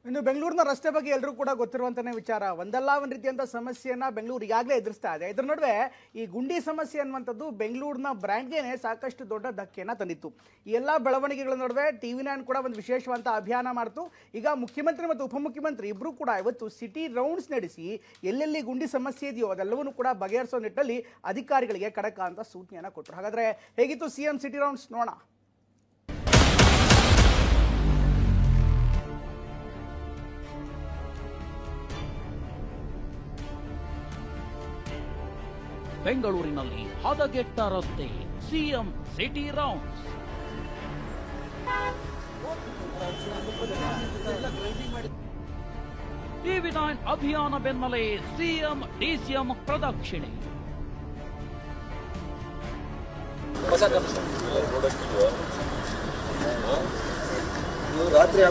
ಇನ್ನು ಬೆಂಗಳೂರಿನ ರಸ್ತೆ ಬಗ್ಗೆ ಎಲ್ಲರೂ ಕೂಡ ಗೊತ್ತಿರುವಂತನೇ ವಿಚಾರ. ಒಂದಲ್ಲ ಒಂದು ರೀತಿಯಂತ ಸಮಸ್ಯೆಯನ್ನ ಬೆಂಗಳೂರು ಈಗಾಗಲೇ ಎದುರಿಸ್ತಾ ಇದೆ. ಇದರ ನಡುವೆ ಈ ಗುಂಡಿ ಸಮಸ್ಯೆ ಅನ್ನುವಂಥದ್ದು ಬೆಂಗಳೂರಿನ ಬ್ರ್ಯಾಂಡ್ಗೆ ಸಾಕಷ್ಟು ದೊಡ್ಡ ಧಕ್ಕೆಯನ್ನು ತಂದಿತ್ತು. ಈ ಎಲ್ಲ ಬೆಳವಣಿಗೆಗಳ ನಡುವೆ TV9 ಕೂಡ ಒಂದು ವಿಶೇಷವಾದ ಅಭಿಯಾನ ಮಾಡ್ತು. ಈಗ ಮುಖ್ಯಮಂತ್ರಿ ಮತ್ತು ಉಪಮುಖ್ಯಮಂತ್ರಿ ಇಬ್ಬರು ಕೂಡ ಇವತ್ತು ಸಿಟಿ ರೌಂಡ್ಸ್ ನಡೆಸಿ ಎಲ್ಲೆಲ್ಲಿ ಗುಂಡಿ ಸಮಸ್ಯೆ ಇದೆಯೋ ಅದೆಲ್ಲವನ್ನೂ ಕೂಡ ಬಗೆಹರಿಸೋ ನಿಟ್ಟಲ್ಲಿ ಅಧಿಕಾರಿಗಳಿಗೆ ಖಡಕ್ ಅಂತ ಸೂಚನೆಯನ್ನು ಕೊಟ್ಟರು. ಹಾಗಾದ್ರೆ ಹೇಗಿತ್ತು CM ಸಿಟಿ ರೌಂಡ್ಸ್ ನೋಡೋಣ. ಬೆಂಗಳೂರಿನಲ್ಲಿ ಹದಗೆಟ್ಟ ರಸ್ತೆ ಸಿಎಂ ಸಿಟಿ ರೌಂಡ್ಸ್. TV9 ಅಭಿಯಾನ ಬೆನ್ನಲ್ಲೇ ಸಿಎಂ DCM ಪ್ರದಕ್ಷಿಣೆ. ರಾತ್ರಿ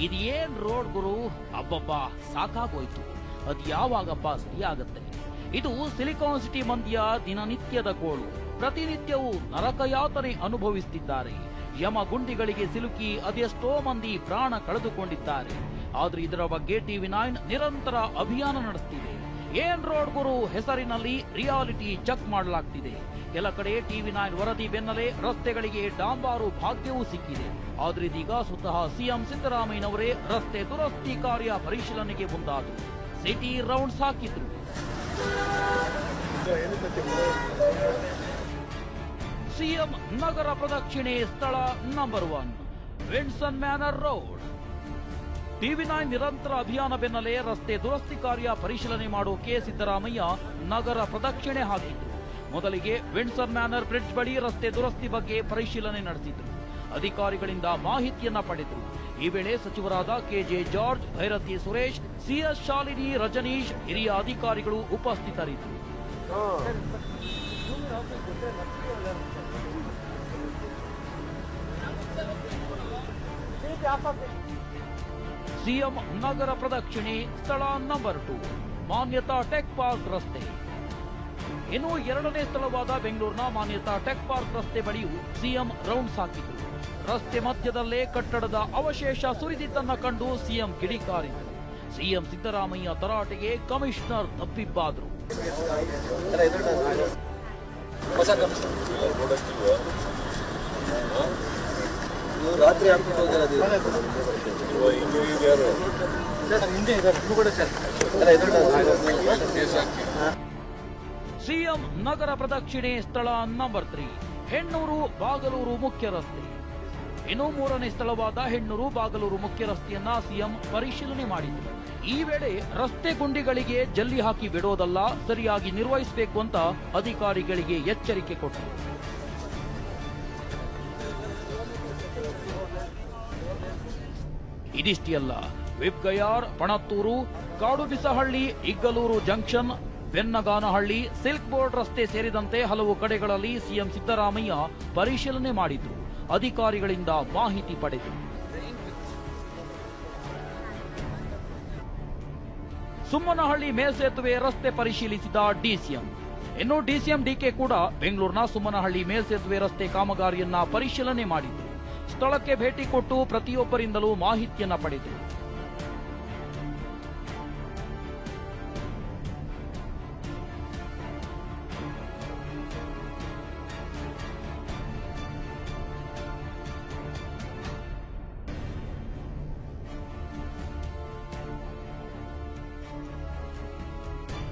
ಇದೇನ್ ರೋಡ್ ಗುರು, ಅಬ್ಬಬ್ಬಾ ಸಾಕಾಗೋಯ್ತು. ಅದ್ ಯಾವಾಗಪ್ಪ ಸರಿಯಾಗತ್ತೆ? ಇದು ಸಿಲಿಕಾನ್ ಸಿಟಿ ಮಂದಿಯ ದಿನನಿತ್ಯದ ಗೋಳು. ಪ್ರತಿನಿತ್ಯವೂ ನರಕಯಾತನೆ ಅನುಭವಿಸುತ್ತಿದ್ದಾರೆ. ಯಮಗುಂಡಿಗಳಿಗೆ ಸಿಲುಕಿ ಅದೆಷ್ಟೋ ಮಂದಿ ಪ್ರಾಣ ಕಳೆದುಕೊಂಡಿದ್ದಾರೆ. ಆದ್ರೆ ಇದರ ಬಗ್ಗೆ TV9 ನಿರಂತರ ಅಭಿಯಾನ ನಡೆಸುತ್ತಿದೆ. ಏನ್ ರೋಡ್ ಗುರು ಹೆಸರಿನಲ್ಲಿ ರಿಯಾಲಿಟಿ ಚೆಕ್ ಮಾಡಲಾಗ್ತಿದೆ. ಕೆಲ ಕಡೆ TV9 ವರದಿ ಬೆನ್ನಲ್ಲೇ ರಸ್ತೆಗಳಿಗೆ ಡಾಂಬಾರು ಭಾಗ್ಯವೂ ಸಿಕ್ಕಿದೆ. ಆದ್ರೆ ಇದೀಗ ಸ್ವತಃ ಸಿಎಂ ಸಿದ್ದರಾಮಯ್ಯನವರೇ ರಸ್ತೆ ದುರಸ್ತಿ ಕಾರ್ಯ ಪರಿಶೀಲನೆಗೆ ಮುಂದಾದರು. ಸಿಟಿ ರೌಂಡ್ಸ್ ಹಾಕಿದ್ರು. ಸಿಎಂ ನಗರ ಪ್ರದಕ್ಷಿಣೆ ಸ್ಥಳ number 1 Vinson manner road. TV9 ನಿರಂತರ ಅಭಿಯಾನ ಬೆನ್ನಲ್ಲೇ ರಸ್ತೆ ದುರಸ್ತಿ ಕಾರ್ಯ ಪರಿಶೀಲನೆ ಮಾಡೋಕೆ ಸಿದ್ದರಾಮಯ್ಯ ನಗರ ಪ್ರದಕ್ಷಿಣೆ ಹಾಕಿದ್ರು. ಮೊದಲಿಗೆ ವಿನ್ಸನ್ ಮ್ಯಾನರ್ ಬ್ರಿಡ್ಜ್ ಬಳಿ ರಸ್ತೆ ದುರಸ್ತಿ ಬಗ್ಗೆ ಪರಿಶೀಲನೆ ನಡೆಸಿದ್ರು. ಅಧಿಕಾರಿಗಳಿಂದ ಮಾಹಿತಿಯನ್ನ ಪಡೆದರು. ಈ ವೇಳೆ ಸಚಿವರಾದ KJ George, Byrathi Suresh, CS Shalini, Rajneesh, ಹಿರಿಯ ಅಧಿಕಾರಿಗಳು ಉಪಸ್ಥಿತರಿದ್ದರು. ಸಿಎಂ ನಗರ ಪ್ರದಕ್ಷಿಣೆ ಸ್ಥಳ ನಂಬರ್ 2 ಮಾನ್ಯತಾ ಟೆಕ್ ಪಾರ್ಕ್ ರಸ್ತೆ. ಇನ್ನು ಎರಡನೇ ಸ್ಥಳವಾದ ಬೆಂಗಳೂರಿನ ಮಾನ್ಯತಾ ಟೆಕ್ ಪಾರ್ಕ್ ರಸ್ತೆ ಬಳಿಯೂ ಸಿಎಂ ರೌಂಡ್ಸ್ ಹಾಕಿದ್ರು. ರಸ್ತೆ ಮಧ್ಯದಲ್ಲೇ ಕಟ್ಟಡದ ಅವಶೇಷ ಸುರಿದಿದ್ದನ್ನ ಕಂಡು ಸಿಎಂ ಕಿಡಿಕಾರಿದ್ರು. ಸಿಎಂ ಸಿದ್ದರಾಮಯ್ಯ ತರಾಟೆಗೆ ಕಮಿಷನರ್ ತಬ್ಬಿಬ್ಬಾದ್ರು. ರಾತ್ರಿ ಸಿಎಂ ನಗರ ಪ್ರದಕ್ಷಿಣೆ ಸ್ಥಳ ನಂಬರ್ 3 ಹೆಣ್ಣೂರು ಬಾಗಲೂರು ಮುಖ್ಯ ರಸ್ತೆ. ಇನ್ನು ಮೂರನೇ ಸ್ಥಳವಾದ ಹೆಣ್ಣೂರು ಬಾಗಲೂರು ಮುಖ್ಯ ರಸ್ತೆಯನ್ನ ಸಿಎಂ ಪರಿಶೀಲನೆ ಮಾಡಿದ್ರು. ಈ ವೇಳೆ ರಸ್ತೆ ಗುಂಡಿಗಳಿಗೆ ಜಲ್ಲಿ ಹಾಕಿ ಬಿಡೋದಲ್ಲ, ಸರಿಯಾಗಿ ನಿರ್ವಹಿಸಬೇಕು ಅಂತ ಅಧಿಕಾರಿಗಳಿಗೆ ಎಚ್ಚರಿಕೆ ಕೊಟ್ಟರು. ಇದಿಷ್ಟೇ ಅಲ್ಲ, Vibgyor, Panathur, Kadubeesanahalli, Iggalur junction, Benniganahalli, silk board ರಸ್ತೆ ಸೇರಿದಂತೆ ಹಲವು ಕಡೆಗಳಲ್ಲಿ ಸಿಎಂ ಸಿದ್ದರಾಮಯ್ಯ ಪರಿಶೀಲನೆ ಮಾಡಿದ್ರು. ಅಧಿಕಾರಿಗಳಿಂದ ಮಾಹಿತಿ ಪಡೆದರು. ಸುಮ್ಮನಹಳ್ಳಿ ಮೇಲ್ಸೇತುವೆ ರಸ್ತೆ ಪರಿಶೀಲಿಸಿದ DCM. ಇನ್ನು DCM DK ಕೂಡ ಬೆಂಗಳೂರಿನ ಸುಮ್ಮನಹಳ್ಳಿ ಮೇಲ್ಸೇತುವೆ ರಸ್ತೆ ಕಾಮಗಾರಿಯನ್ನ ಪರಿಶೀಲನೆ ಮಾಡಿದ್ರು. ಸ್ಥಳಕ್ಕೆ ಭೇಟಿ ಕೊಟ್ಟು ಪ್ರತಿಯೊಬ್ಬರಿಂದಲೂ ಮಾಹಿತಿಯನ್ನ ಪಡೆದರು.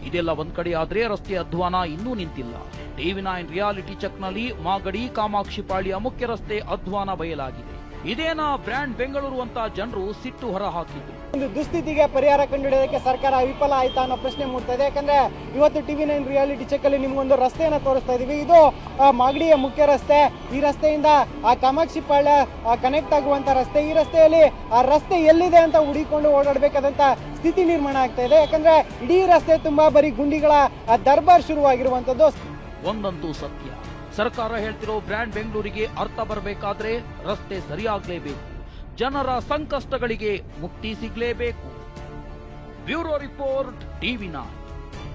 ಇದೆಲ್ಲ ಒಂದ್ ಕಡೆ ಆದ್ರೆ ರಸ್ತೆ ಅಧ್ವಾನ ಇನ್ನೂ ನಿಂತಿಲ್ಲ. TV9 ರಿಯಾಲಿಟಿ ಚೆಕ್ನಲ್ಲಿ ಮಾಗಡಿ ಕಾಮಾಕ್ಷಿಪಾಳ್ಯ ಮುಖ್ಯ ರಸ್ತೆ ಅಧ್ವಾನ ಬಯಲಾಗಿದೆ. ಇದೇನಾ ಬ್ರ್ಯಾಂಡ್ ಬೆಂಗಳೂರು ಅಂತ ಜನರು ಸಿಟ್ಟು ಹೊರ ಹಾಕಿದ್ರು. ಒಂದು ದುಸ್ಥಿತಿಗೆ ಪರಿಹಾರ ಕಂಡುಹಿಡಿಯೋದಕ್ಕೆ ಸರ್ಕಾರ ವಿಫಲ ಆಯ್ತಾ ಅನ್ನೋ ಪ್ರಶ್ನೆ ಮೂಡ್ತಾ ಇದೆ. ಯಾಕಂದ್ರೆ ಇವತ್ತು TV9 ರಿಯಾಲಿಟಿ ಚೆಕ್ ಅಲ್ಲಿ ನಿಮ್ಗೊಂದು ರಸ್ತೆಯನ್ನ ತೋರಿಸ್ತಾ ಇದೀವಿ. ಇದು ಮಾಗಡಿಯ ಮುಖ್ಯ ರಸ್ತೆ. ಈ ರಸ್ತೆಯಿಂದ ಆ ಕಾಮಾಕ್ಷಿಪಾಳ್ಯ ಕನೆಕ್ಟ್ ಆಗುವಂತ ರಸ್ತೆ. ಈ ರಸ್ತೆಯಲ್ಲಿ ಆ ರಸ್ತೆ ಎಲ್ಲಿದೆ ಅಂತ ಹುಡುಕಿಕೊಂಡು ಓಡಾಡಬೇಕಾದಂತ ಸ್ಥಿತಿ ನಿರ್ಮಾಣ ಆಗ್ತಾ ಇದೆ. ಯಾಕಂದ್ರೆ ಇಡೀ ರಸ್ತೆ ತುಂಬಾ ಬರೀ ಗುಂಡಿಗಳ ದರ್ಬಾರ್ ಶುರುವಾಗಿರುವಂತದ್ದು. ಒಂದಂತೂ ಸತ್ಯ, ಸರ್ಕಾರ ಹೇಳ್ತಿರೋ ಬ್ರ್ಯಾಂಡ್ ಬೆಂಗಳೂರಿಗೆ ಅರ್ಥ ಬರಬೇಕಾದ್ರೆ ರಸ್ತೆ ಸರಿಯಾಗಲೇಬೇಕು. ಜನರ ಸಂಕಷ್ಟಗಳಿಗೆ ಮುಕ್ತಿ ಸಿಗಲೇಬೇಕು. Bureau report ಟಿವಿ9.